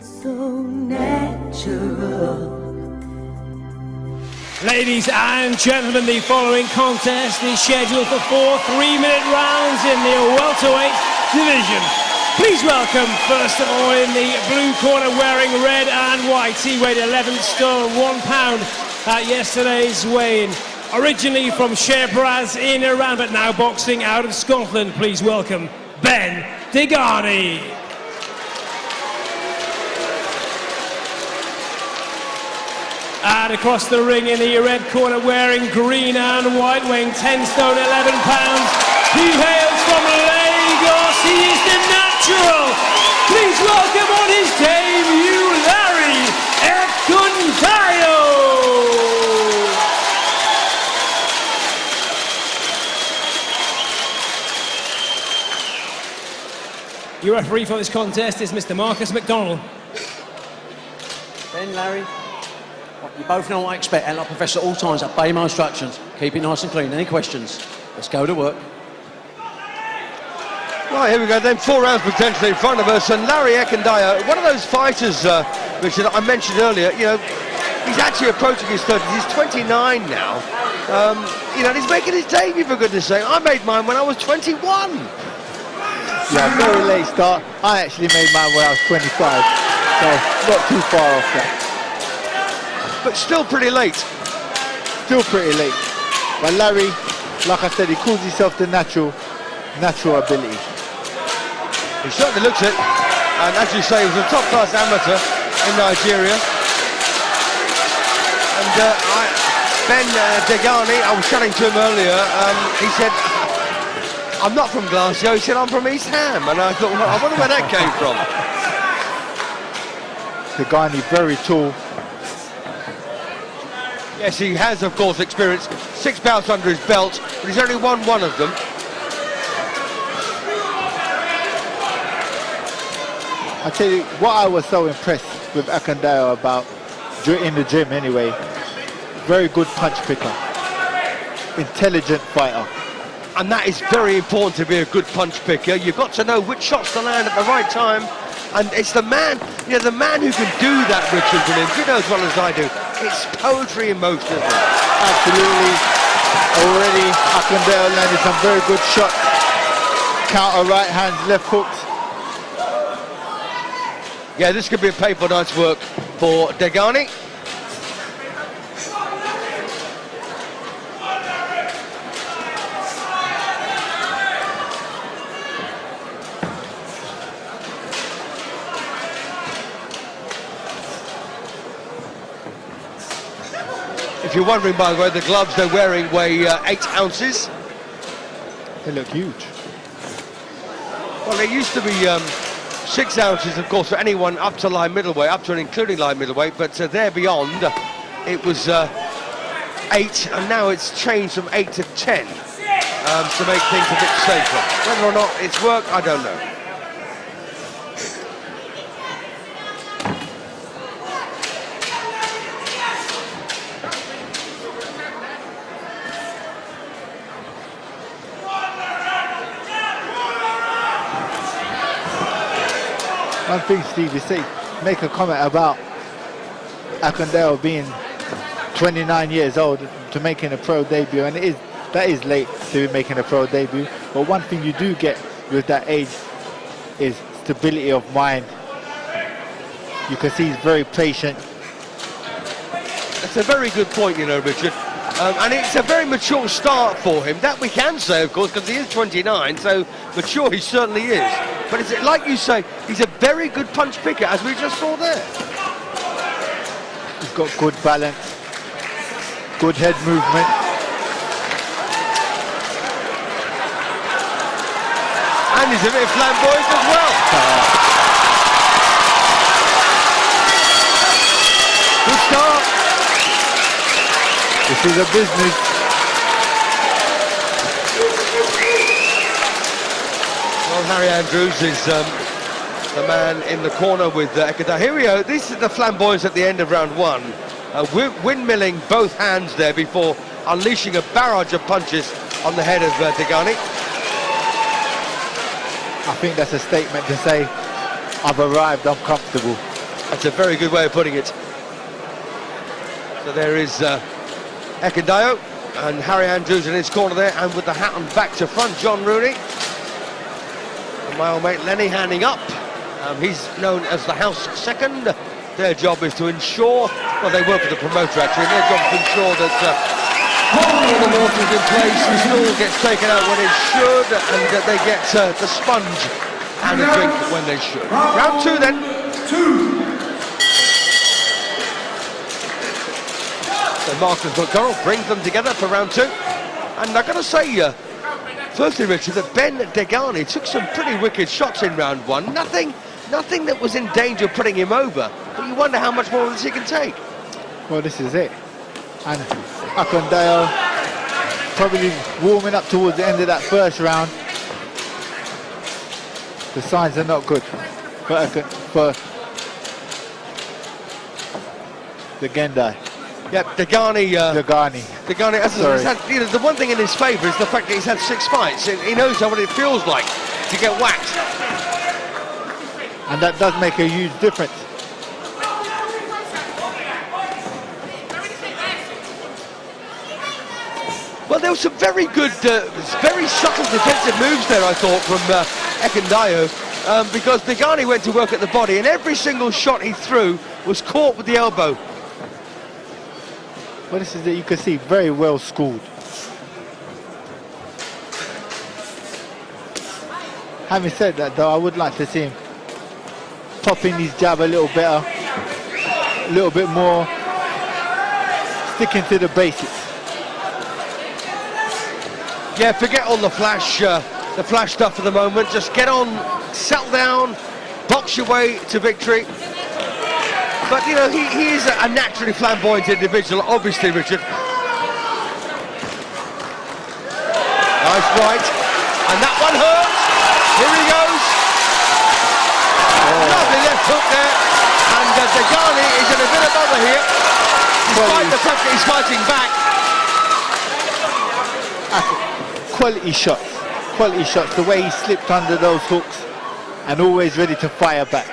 so natural. Ladies and gentlemen, the following contest is scheduled for 4 3-minute rounds in the welterweight division. Please welcome, first of all, in the blue corner, wearing red and white. He weighed 11 stone, 1 pound at yesterday's weigh-in. Originally from Sherbraz in Iran, but now boxing out of Scotland. Please welcome Dehghani. And across the ring in the red corner, wearing green and white, weighing 10 stone, 11 pounds. He hails from Lagos. He is the natural. Please welcome on his debut, Larry Ekundayo. Your referee for this contest is Mr. Marcus McDonald. Ben, Larry, you both know what I expect, and like Professor, at all times, obey my instructions. Keep it nice and clean. Any questions? Let's go to work. Right, here we go then, 4 rounds potentially in front of us, and Larry Ekundayo, one of those fighters, Richard, I mentioned earlier, you know, he's actually approaching his 30s, he's 29 now, you know, he's making his debut, for goodness sake. I made mine when I was 21. Yeah, very late start. I actually made mine when I was 25, so not too far off that. But still pretty late. Still pretty late. But Larry, like I said, he calls himself the natural ability. He certainly looks it, and as you say, he was a top-class amateur in Nigeria. And Ben Dehghani, I was chatting to him earlier, he said, I'm not from Glasgow, he said, I'm from East Ham, and I thought, well, I wonder where that came from. Dehghani, very tall. Yes, he has, of course, experienced 6 bouts under his belt, but he's only won 1 of them. I tell you, what I was so impressed with Ekundayo about, in the gym anyway, very good punch picker, intelligent fighter. And that is very important, to be a good punch picker. You've got to know which shots to land at the right time, and it's the man, you know, the man who can do that, Richard Williams. You know as well as I do. It's poetry in motion, isn't it? Absolutely. Already, Ekundayo landed some very good shots. Counter right hands, left hooks. Yeah, this could be a painful night's work for Dehghani. If you're wondering, by the way, the gloves they're wearing weigh 8 ounces. They look huge. Well, they used to be 6 ounces, of course, for anyone up to light middleweight, up to and including light middleweight, but there beyond, it was 8, and now it's changed from 8 to 10 to make things a bit safer. Whether or not it's worked, I don't know. One thing, Steve, you say, make a comment about Ekundayo being 29 years old to making a pro debut, and that is late to be making a pro debut. But one thing you do get with that age is stability of mind. You can see he's very patient. That's a very good point, you know, Richard. And it's a very mature start for him. That we can say, of course, because he is 29, so mature he certainly is. But it's, like you say, he's a very good punch picker, as we just saw there. He's got good balance, good head movement. And he's a bit flamboyant as well. Good start. This is a business. Well, Harry Andrews is the man in the corner with Ekundayo. Here we go. This is the flamboyance at the end of round 1. Windmilling both hands there before unleashing a barrage of punches on the head of Dehghani. I think that's a statement to say, I've arrived, I'm comfortable. That's a very good way of putting it. So there is Ekundayo and Harry Andrews in his corner there, and with the hat and back to front, John Rooney. And my old mate Lenny handing up. He's known as the house second. Their job is to ensure, well, they work for the promoter actually, and their job is to ensure that all the water's in place, the stool gets taken out when it should, and that they get the sponge and a drink when they should. Round 2 then. So Marcus McDonald brings them together for round 2. And I've got to say, firstly, Richard, that Ben Dehghani took some pretty wicked shots in round 1. Nothing that was in danger of putting him over. But you wonder how much more of this he can take. Well, this is it. And Ekundayo probably warming up towards the end of that first round. The signs are not good for the Gendai. Yep, Dehghani. Dehghani. Sorry. Had, you know, the one thing in his favour is the fact that he's had 6 fights. He knows what it feels like to get whacked. And that does make a huge difference. Well, there were some very good, very subtle defensive moves there, I thought, from Ekundayo, because Dehghani went to work at the body, and every single shot he threw was caught with the elbow. Well, this is it. You can see very well schooled. Having said that, though, I would like to see him popping his jab a little better, a little bit more, sticking to the basics. Yeah, forget all the flash stuff for the moment. Just get on, settle down, box your way to victory. But, you know, he is a naturally flamboyant individual, obviously, Richard. Nice right. And that one hurts. Here he goes. Lovely left hook there. And Dehghani is in a bit of bother here, despite the fact that he's fighting back. Quality shots, the way he slipped under those hooks and always ready to fire back.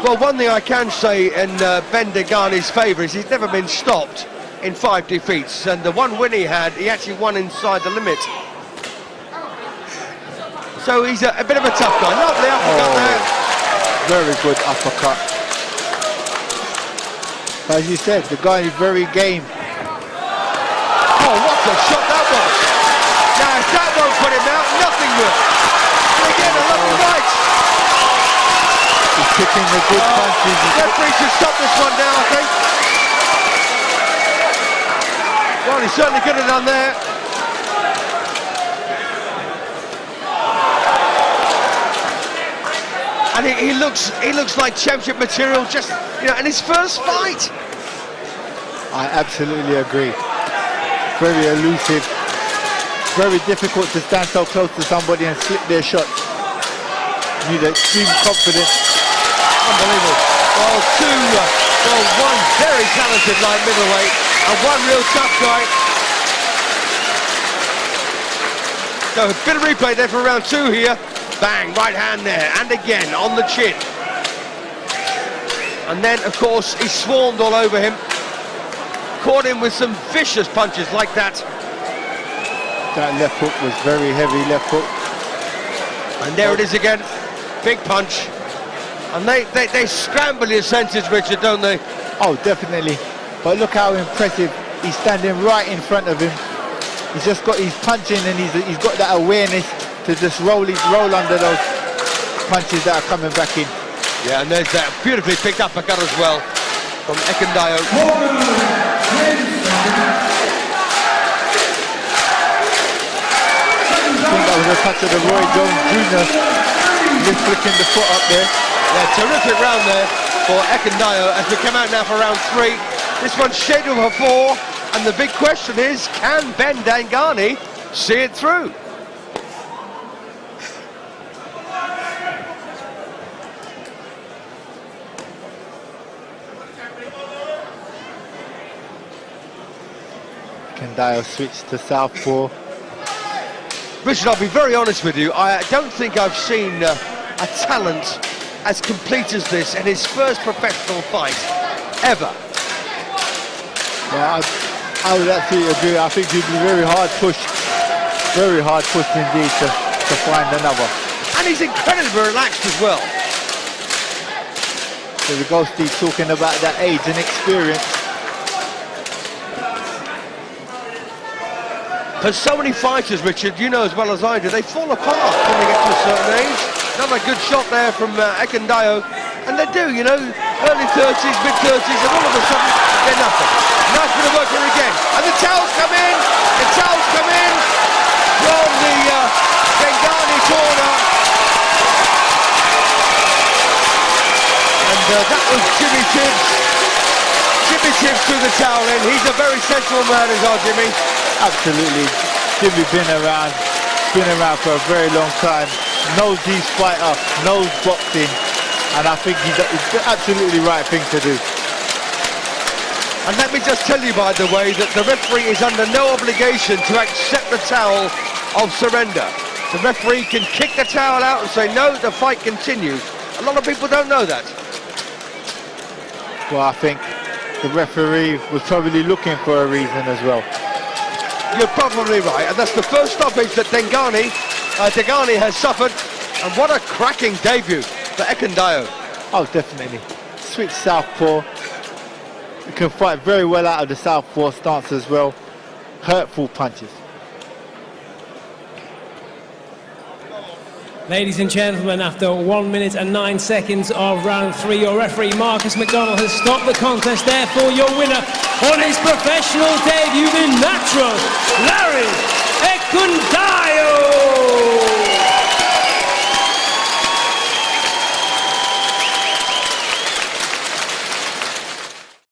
Well, one thing I can say in Ben Dehghani's favour is he's never been stopped in 5 defeats, and the one win he had, he actually won inside the limit. So he's a bit of a tough guy. Lovely uppercut there. Very good uppercut. As you said, the guy is very game. Oh, what a shot that was! Now, if that won't put him out, nothing will. And again, a lovely right. He's kicking the good punches. Referee should stop this one now, I think. Well, he certainly could have done there. And he looks like championship material, just, you know, in his first fight. I absolutely agree. Very elusive, very difficult to stand so close to somebody and slip their shots. You need extreme confidence. Unbelievable. Well, one very talented light middleweight and one real tough guy. So a bit of replay there for round 2 here. Bang, right hand there, and again on the chin. And then, of course, he swarmed all over him. Caught him with some vicious punches like that. That left hook was very heavy left hook. And there it is again. Big punch. And they scramble your senses, Richard, don't they? Oh, definitely. But look how impressive. He's standing right in front of him. He's just got his punching, and he's got that awareness to just roll under those punches that are coming back in. Yeah, and there's that beautifully picked uppercut as well from Ekundayo. I think that was a touch of the Roy Jones Jr. Just flicking the foot up there. Yeah, terrific round there for Ekundayo as we come out now for round 3. This one's scheduled for 4, and the big question is, can Ben Dehghani see it through? Ekundayo switched to southpaw. Richard, I'll be very honest with you, I don't think I've seen a talent as complete as this in his first professional fight ever. Well, I would absolutely agree. I think he'd be very hard pushed indeed to find another. And he's incredibly relaxed as well. There we go, Steve, talking about that age and experience. Because so many fighters, Richard, you know as well as I do, they fall apart when they get to a certain age. Another good shot there from Ekundayo. And they do, you know, early 30s, mid-30s, and all of a sudden, they're nothing. Nice bit of work here again. And the towels come in! The towels come in from the Dehghani corner. And that was Jimmy Tibbs. Jimmy Tibbs threw the towel in. He's a very sensible man, is our Jimmy. Absolutely. Jimmy been around for a very long time. Knows his fighter, knows boxing. And I think it's the absolutely right thing to do. And let me just tell you, by the way, that the referee is under no obligation to accept the towel of surrender. The referee can kick the towel out and say, no, the fight continues. A lot of people don't know that. Well, I think the referee was probably looking for a reason as well. You're probably right, and that's the first stoppage that Dehghani has suffered. And what a cracking debut for Ekundayo. Oh, definitely. Switch southpaw. He can fight very well out of the southpaw stance as well. Hurtful punches. Ladies and gentlemen, after 1 minute and 9 seconds of round 3, your referee Marcus McDonald has stopped the contest. Therefore, your winner on his professional debut, the natural Larry Ekundayo.